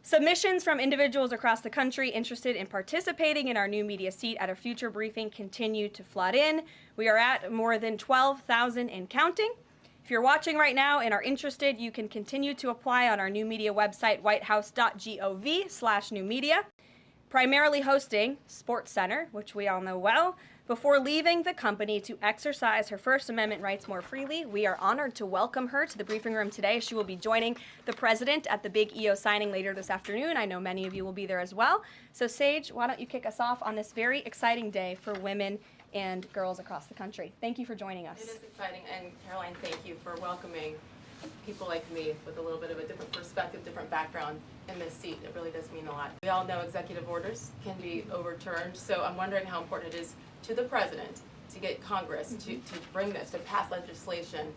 Submissions from individuals across the country interested in participating in our new media seat at a future briefing continue to flood in. We are at more than 12,000 and counting. If you're watching right now and are interested, you can continue to apply on our new media website, whitehouse.gov/newmedia. Primarily hosting SportsCenter, which we all know well. Before leaving the company to exercise her First Amendment rights more freely, we are honored to welcome her to the briefing room today. She will be joining the president at the big EO signing later this afternoon. I know many of you will be there as well. So Sage, why don't you kick us off on this very exciting day for women and girls across the country. Thank you for joining us. It is exciting, and Caroline, thank you for welcoming people like me with a little bit of a different perspective, different background in this seat. It really does mean a lot. We all know executive orders can be overturned, so I'm wondering how important it is to the president to get Congress to bring this, to pass legislation,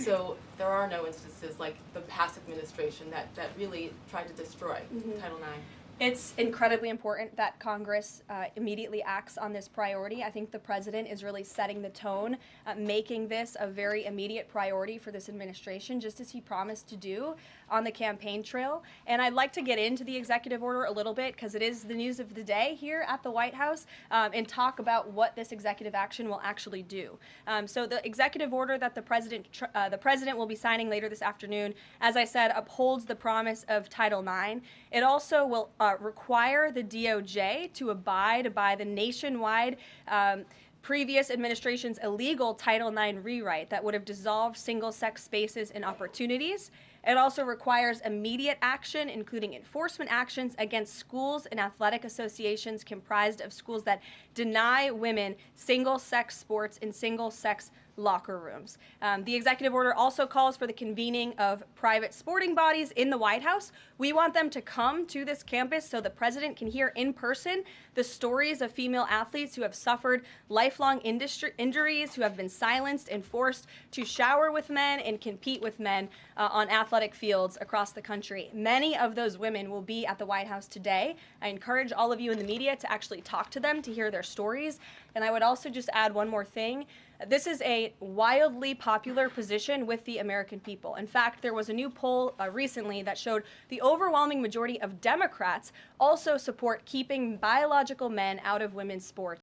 so there are no instances like the past administration that really tried to destroy Title IX. It's incredibly important that Congress immediately acts on this priority. I think the president is really setting the tone, making this a very immediate priority for this administration, just as he promised to do on the campaign trail. And I'd like to get into the executive order a little bit, because it is the news of the day here at the White House, and talk about what this executive action will actually do. So the executive order that the president will be signing later this afternoon, as I said, upholds the promise of Title IX. It also will require the DOJ to abide by the nationwide previous administration's illegal Title IX rewrite that would have dissolved single-sex spaces and opportunities. It also requires immediate action, including enforcement actions against schools and athletic associations comprised of schools that deny women single-sex sports in single-sex locker rooms. The executive order also calls for the convening of private sporting bodies in the White House. We want them to come to this campus so the president can hear in person the stories of female athletes who have suffered lifelong injuries, who have been silenced and forced to shower with men and compete with men on athletic fields across the country. Many of those women will be at the White House today. I encourage all of you in the media to actually talk to them, to hear their stories. And I would also just add one more thing. This is a wildly popular position with the American people. In fact, there was a new poll recently that showed the overwhelming majority of Democrats also support keeping biological men out of women's sports.